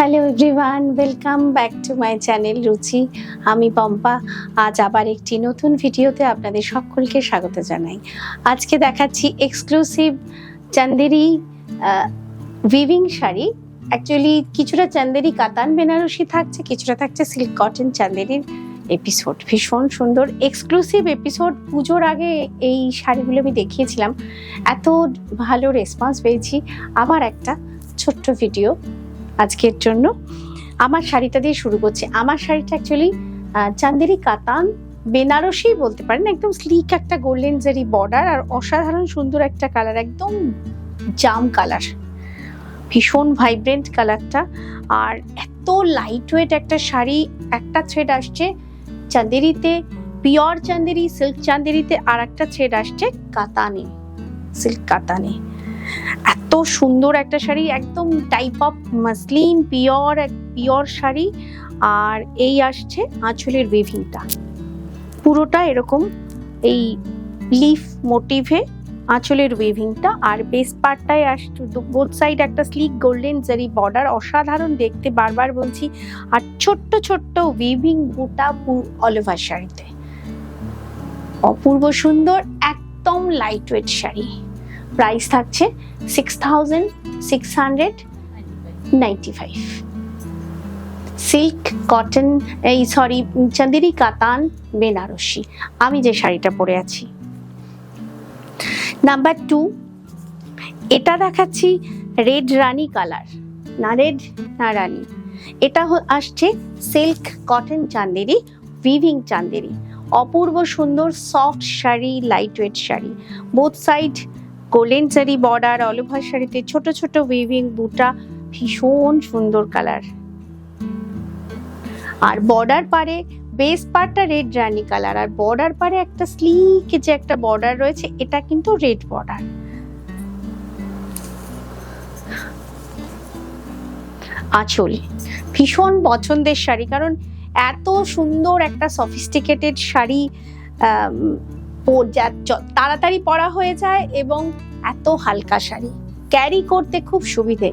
Hello everyone, welcome back to my channel রুচি। আমি পম্পা। আজ আবার একটি নতুন ভিডিওতে আপনাদের সকলকে স্বাগত জানাই। আজকে দেখাচ্ছি exclusive Chanderi weaving sari. Actually কিছুটা চান্দেরি কাতান বেনারসি থাকছে, কিছুটা থাকছে সিল্ক কটন চান্দেরির এপিসোড। ভীষণ সুন্দর এক্সক্লুসিভ এপিসোড। পুজোর আগে এই শাড়িগুলো আমি দেখিয়েছিলাম, এত ভালো রেসপন্স পেয়েছি। আবার একটা ছোট্ট ভিডিও আজকের জন্য। আমার শাড়িটা দিয়ে শুরু করছি। আমার শাড়িটা অ্যাকচুয়ালি চান্দেরি কাতান বেনারসি বলতে পারেন। একদম স্লিক একটা গোল্ডেন জারি বর্ডার আর অসাধারণ সুন্দর একটা কালার, একদম জাম কালার, ভীষণ ভাইব্রেন্ট কালারটা। আর এত লাইট ওয়েট একটা শাড়ি। একটা থ্রেড আসছে চান্দেরিতে, পিওর চান্দেরি সিল্ক চান্দেরিতে, আর একটা থ্রেড আসছে কাতানে, সিল্ক কাতানে। এত সুন্দর একটা শাড়ি, একদম type of muslin pure sari. আর এই আসছে আঁচলের উইভিংটা, পুরোটা এরকম এই লিফ মোটিভে আঁচলের উইভিংটা। আর বেস পার্টটায় আসছে বোথ সাইড একটা স্লিক গোল্ডেন জারি বর্ডার, অসাধারণ দেখতে, বারবার বলছি। আর ছোট্ট ছোট্ট উইভিং বুটা অল ওভার শাড়িতে, অপূর্ব সুন্দর, একদম লাইট ওয়েট শাড়ি। প্রাইস থাকছে 6,695। সিল্ক কটন চান্দেরি কাতান বেনারসি, আমি যে শাড়িটা পরে আছি। নাম্বার 2, এটা দেখাচ্ছি রেড রানী কালার, না রেড না রানী। এটা আসছে silk cotton Chanderi weaving Chanderi, অপূর্ব সুন্দর soft sari, light weight sari. Both side golden zari border, all over শাড়িতে ছোট ছোট উইভিং বুটা, ভীষণ সুন্দর কালার। আর বর্ডার পারে বেস পার্টটা রেড রানী কালার, আর বর্ডার পারে একটা স্লিক যে একটা বর্ডার রয়েছে, এটা কিন্তু রেড বর্ডার। আঁচল ভীষণ পছন্দের শাড়ি, কারণ এত সুন্দর একটা সফিস্টিকেটেড শাড়ি তাড়াতাড়ি পরা হয়ে যায় এবং এত হালকা শাড়ি ক্যারি করতে খুব সুবিধে।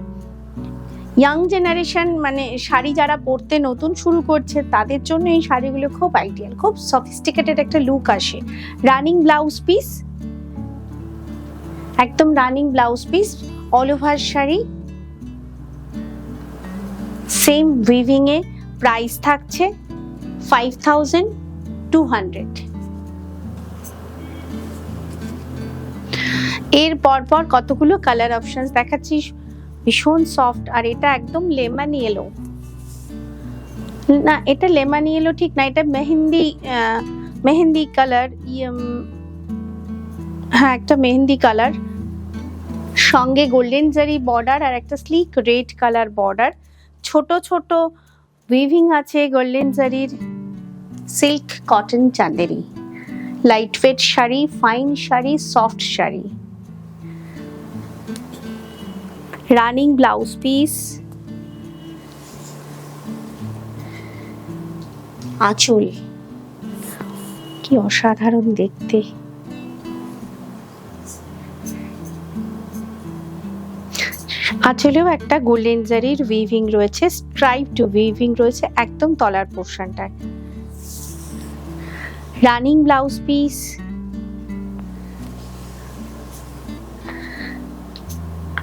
ইয়াং জেনারেশন মানে শাড়ি যারা পরতে নতুন শুরু করছে, তাদের জন্য এই শাড়িগুলো খুব আইডিয়াল, খুব সফিস্টিকেটেড একটা লুক আসে। রানিং ব্লাউজ পিস, একদম running blouse piece, all over sari, same weaving এ। প্রাইস থাকছে 5,200। এর পরপর কতগুলো কালার অপশনস দেখাচ্ছি, ভীষণ সফট। আর এটা একদম লেমন ইয়েলো, না এটা লেমন ইয়েলো ঠিক না, এটা মেহেন্দি কালার। হ্যাঁ, একটা মেহেন্দি কালার, সঙ্গে গোল্ডেন জারি বর্ডার আর একটা স্লিক রেড কালার বর্ডার। ছোট ছোট উইভিং আছে গোল্ডেন জারির। Silk cotton Chanderi, light weight sari, fine sari, soft sari. Running blouse piece, আঁচল কি অসাধারণ দেখতে। আঁচলেও একটা গোল্ডেন জারির উইভিং রয়েছে, স্ট্রাইপড উইভিং রয়েছে একদম তলার পোরশনটায়। রানিং ব্লাউজ পিস,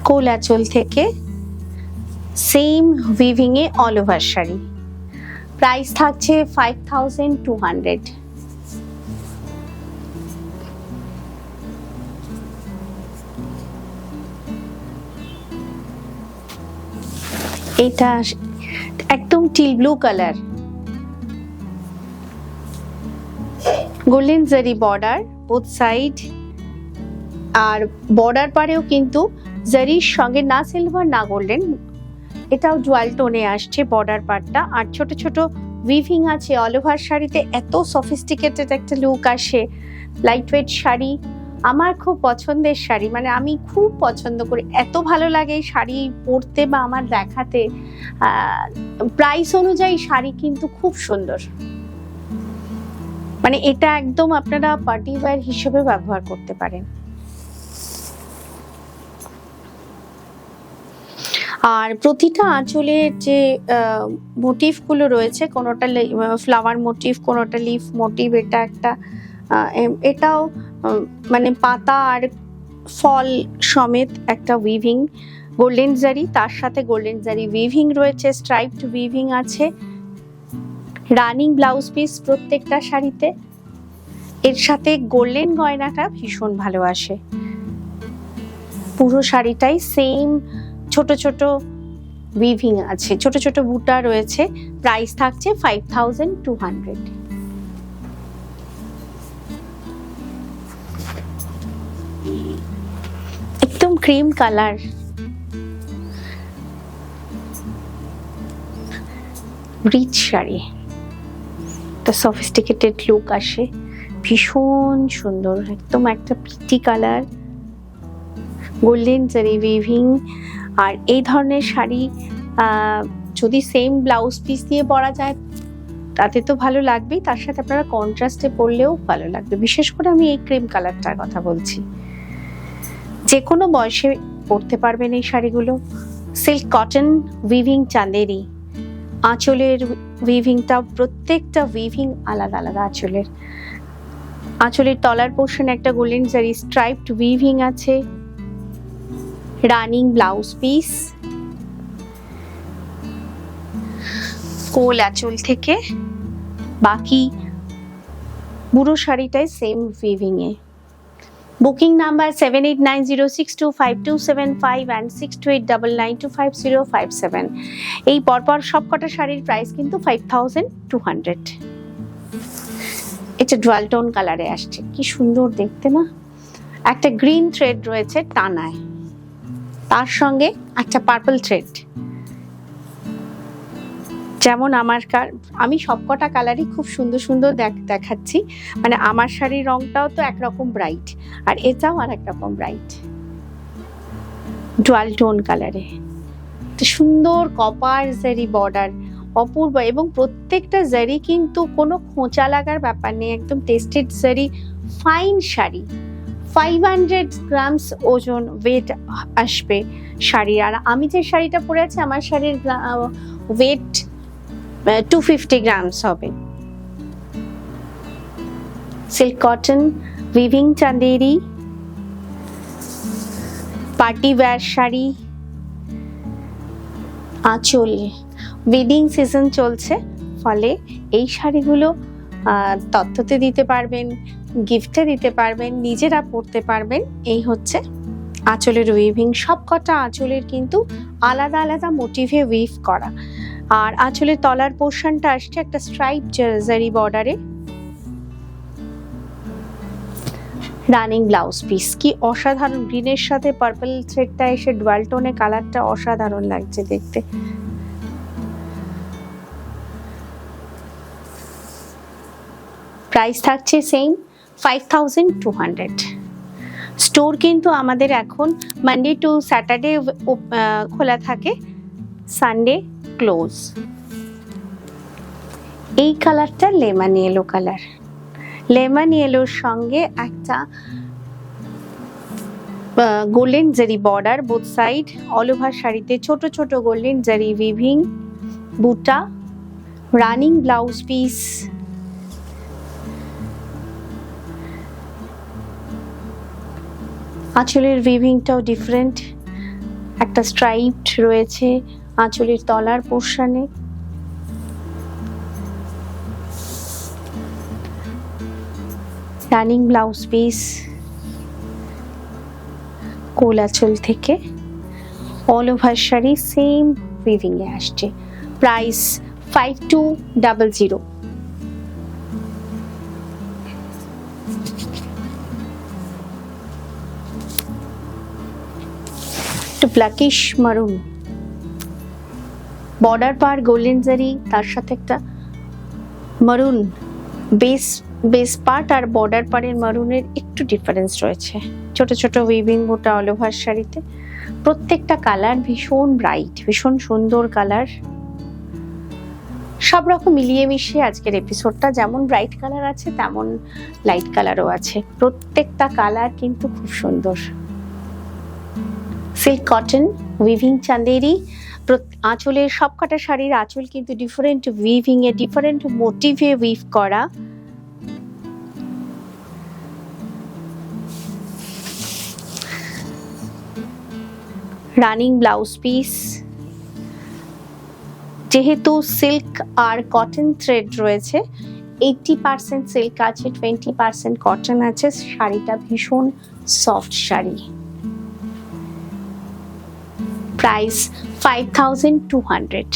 কোল আঁচল থেকে সেম উইভিং এ অল ওভার শাড়ি। প্রাইস থাকছে 5,200। এটা একদম teal blue colour, golden zari border both side. আর বর্ডার পারেও কিন্তু জারির সঙ্গে না সিলভার না গোল্ডেন, এটাও ডুয়াল টোনে আসছে বর্ডার পার্টটা। আর ছোট ছোট উইভিং আছে অল ওভার শাড়িতে, এত সফিস্টিকেটেড একটা লুক আসে। লাইট ওয়েট শাড়ি, আমার খুব পছন্দের শাড়ি, মানে আমি খুব পছন্দ করি, এত ভালো লাগে এই শাড়ি পরতে বা আমার দেখাতে। প্রাইস অনুযায়ী শাড়ি কিন্তু খুব সুন্দর, মানে এটা একদম আপনারা পার্টি ওয়্যার হিসেবে ব্যবহার করতে পারেন। আর প্রতিটা আঁচলের যে মোটিভগুলো রয়েছে, কোনোটা ফ্লাওয়ার মোটিভ, কোনোটা লিফ মোটিভ, এটা একটা এটাও মানে পাতা আর ফল সমেত একটা উইভিং, গোল্ডেন জারি, তার সাথে গোল্ডেন জারি উইভিং রয়েছে, স্ট্রাইপড উইভিং আছে, রানিং ব্লাউজ পিস প্রত্যেকটা শাড়িতে। এর সাথে গোল্ডেন গয়নাটা ভীষণ ভালো আসে। পুরো শাড়িটাই সেম ছোট ছোট উইভিং আছে, ছোট ছোট বুটা রয়েছে। প্রাইস থাকছে 5200। একদম ক্রিম কালার, রিচ শাড়ি, একটা সফিস্টিকেটেড লুক আসে, ভীষণ সুন্দর, একদম একটা প্রিটি কালার, গোল্ডেন জারি উইভিং। আর এই ধরনের শাড়ি যদি সেম ব্লাউজ পিস দিয়ে পরা যায় তাতে তো ভালো লাগবেই, তার সাথে আপনারা কন্ট্রাস্টে পরলেও ভালো লাগবে। বিশেষ করে আমি এই ক্রিম কালারটার কথা বলছি, যে কোনো বয়সে পরতে পারবেন এই শাড়িগুলো। সিল্ক কটন উইভিং চাঁদেরি, আঁচলের উইভিংটা, প্রত্যেকটা উইভিং আলাদা আলাদা। আঁচলের তলার পোর্শনে একটা গোল্ডেন জারি স্ট্রাইপড উইভিং আছে, রানিং ব্লাউজ পিস, কোল আঁচল থেকে বাকি পুরো শাড়িটাই সেম উইভিং এ। Booking number 7890625275 and 6289925057। এই পরপর সবকটা শাড়ির প্রাইস কিন্তু 5200। এটা ডুয়াল টোন কালারে আসছে, কি সুন্দর দেখতে না। একটা গ্রিন থ্রেড রয়েছে টানায়, তার সঙ্গে একটা পার্পল থ্রেড। যেমন আমি সবকটা কালারই খুব সুন্দর সুন্দর দেখাচ্ছি, মানে আমার শাড়ির রংটাও তো একরকম ব্রাইট, আর এটাও আর একরকম ব্রাইট, ডুয়াল টোন কালারে। সুন্দর কপার জারি বর্ডার, অপূর্ব, এবং প্রত্যেকটা জারি কিন্তু কোনো খোঁচা লাগার ব্যাপার নেই, একদম টেস্টেড জারি, ফাইন শাড়ি। 500 গ্রামস ওজন ওয়েট আসবে শাড়ির। আর আমি যে শাড়িটা পরে আছি, আমার শাড়ির ওয়েট 250 গ্রামস হবে। Silk cotton weaving Chanderi, party wear sari, আঁচল। ওয়েডিং সিজন চলছে, ফলে এই শাড়িগুলো তত্ত্বতে দিতে পারবেন, গিফটে দিতে পারবেন, নিজেরা পরতে পারবেন। এই হচ্ছে আঁচলের উইভিং। সবকটা আঁচলের কিন্তু আলাদা আলাদা মোটিভে উইভ করা। আর আঁচলের তলার পোর্শনটা আসছে একটা স্ট্রাইপ জারি বর্ডারে, রানিং ব্লাউজ পিস। কি অসাধারণ, গ্রিনের সাথে পার্পল থ্রেডটা এসে ডুয়াল টোনে কালারটা অসাধারণ লাগছে দেখতে। প্রাইস থাকছে সেম 5200। স্টোর কিন্তু আমাদের এখন মানডে টু স্যাটারডে খোলা থাকে, সানডে ক্লোজ। এই কালারটা লেমন ইয়েলো কালার, লেমন ইয়েলোর সঙ্গে একটা golden zari border both side, all over শাড়িতে ছোট ছোট গোল্ডেন জারি উইভিং, বুটা, রানিং ব্লাউজ পিস, আঁচলের উইভিংটাও ডিফারেন্ট, একটা স্ট্রাইপড রয়েছে আঁচলের তলার পোর্শনে, রানিং ব্লাউজ পিস, কোল আঁচল থেকে all over sari same weaving এ আসছে। প্রাইস 5200। ব্ল্যাকিশ মারুন, বর্ডার পার গোল্ডেন জারি, তার সাথে একটা মারুন বেস পার্ট, আর বর্ডার পারের মারুনের একটু ডিফারেন্স রয়েছে। ছোট ছোট উইভিং বুটা অল ওভার শাড়িতে, প্রত্যেকটা কালার ভীষণ ব্রাইট, ভীষণ সুন্দর কালার। সব রকম মিলিয়ে মিশিয়ে আজকের এপিসোডটা, যেমন ব্রাইট কালার আছে তেমন লাইট কালারও আছে, প্রত্যেকটা কালার কিন্তু খুব সুন্দর। Silk cotton weaving Chanderi. আঁচলের সবকটা শাড়ির আঁচল কিন্তু ডিফারেন্ট উইভিং এ, ডিফারেন্ট মোটিভে উইভ করা। রানিং ব্লাউজ পিস, যেহেতু সিল্ক আর কটন থ্রেড রয়েছে, 80% সিল্ক আছে, 20% কটন আছে। শাড়িটা ভীষণ soft sari. Price 5200।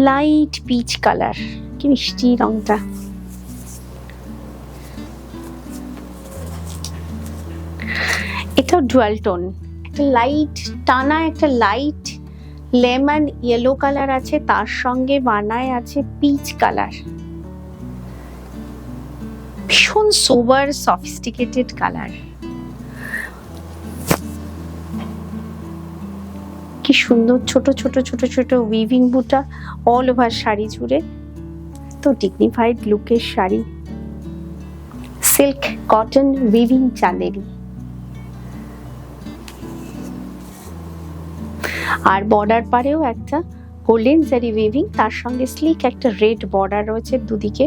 Light peach colour, কি মিষ্টি রংটা। এটা ডুয়াল টোন, একটা লাইট টানা, একটা লাইট লেমন ইয়েলো কালার আছে, তার সঙ্গে বানায় আছে পিচ কালার। ভীষণ সোবার সফিস্টিকেটেড কালার। কি সুন্দর ছোট ছোট ছোট ছোট উইভিং বুটা অল ওভার শাড়ি জুড়ে। তো ডিগনিফাইড লুকের শাড়ি। Silk cotton weaving Chanderi. আর বর্ডার পারেও একটা গোল্ডেন জারি উইভিং, তার সঙ্গে স্লিক একটা রেড বর্ডার রয়েছে দুদিকে।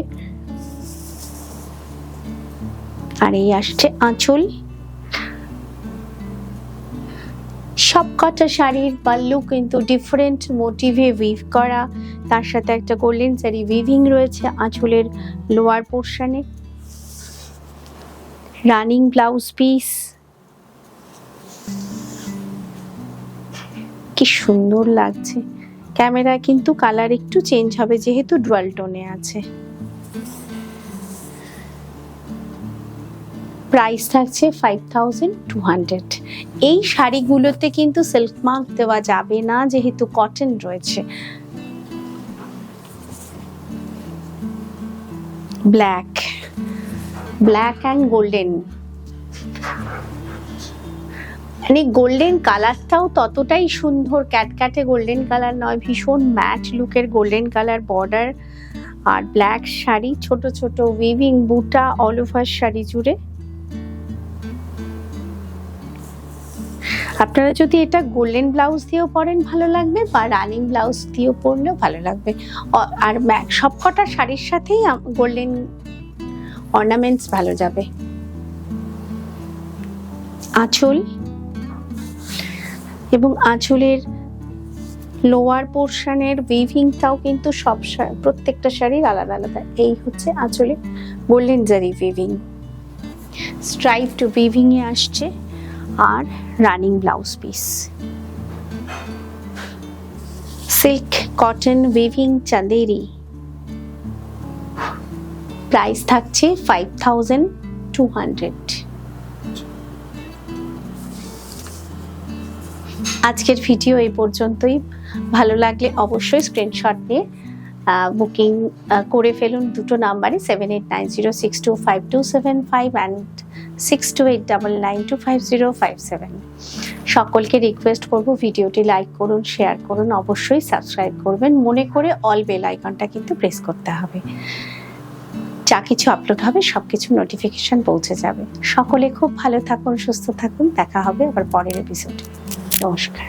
আর এই আসছে আঁচল। সবকটা শাড়ির পাল্লু কিন্তু ডিফারেন্ট মোটিভে উইভ করা, তার সাথে একটা গোল্ডেন জারি উইভিং রয়েছে আঁচলের লোয়ার পোর্শনে। রানিং ব্লাউজ পিস, কি সুন্দর লাগছে। ক্যামেরা কিন্তু কালার একটু চেঞ্জ হবে যেহেতু ডুয়াল টোনে আছে। প্রাইস থাকছে 5200। এই শাড়িগুলোতে কিন্তু সিল্ক মার্ক দেওয়া যাবে না যেহেতু কটন রয়েছে। ব্ল্যাক, ব্ল্যাক অ্যান্ড গোল্ডেন, মানে গোল্ডেন কালারটাও ততটাই সুন্দর, ক্যাটক্যাটে গোল্ডেন কালার নয়, ভীষণ ম্যাট লুকের গোল্ডেন কালার বর্ডার। আর ব্ল্যাক শাড়ি, ছোট ছোট উইভিং বুটা অল ওভার শাড়ি জুড়ে। আপনারা যদি এটা গোল্ডেন ব্লাউজ দিয়েও পরেন ভালো লাগবে, বা রানিং ব্লাউজ দিয়েও পরলেও ভালো লাগবে। আর সবকটা শাড়ির সাথেই গোল্ডেন অর্নামেন্টস ভালো যাবে। আঁচল এবং আঁচলের লোয়ার পোর্শনের উইভিংটাও কিন্তু প্রত্যেকটা শাড়ির আলাদা আলাদা। এই হচ্ছে আঁচলে গোল্ডেন জারি উইভিং, স্ট্রাইপড উইভিং এ আসছে। আর running blouse piece, silk cotton weaving Chanderi. Price থাকছে 5200। আজকের ভিডিও এই পর্যন্তই। ভালো লাগলে অবশ্যই স্ক্রিনশট নিয়ে বুকিং করে ফেলুন দুটো নাম্বারে, 7890625275 অ্যান্ড 6289925057। সকলকে রিকোয়েস্ট করব ভিডিওটি লাইক করুন, শেয়ার করুন, অবশ্যই সাবস্ক্রাইব করবেন। মনে করে অল বেল আইকনটা কিন্তু প্রেস করতে হবে, যা কিছু আপলোড হবে সবকিছু নোটিফিকেশন পৌঁছে যাবে। সকলে খুব ভালো থাকুন, সুস্থ থাকুন। দেখা হবে আবার পরের এপিসোডে। নমস্কার।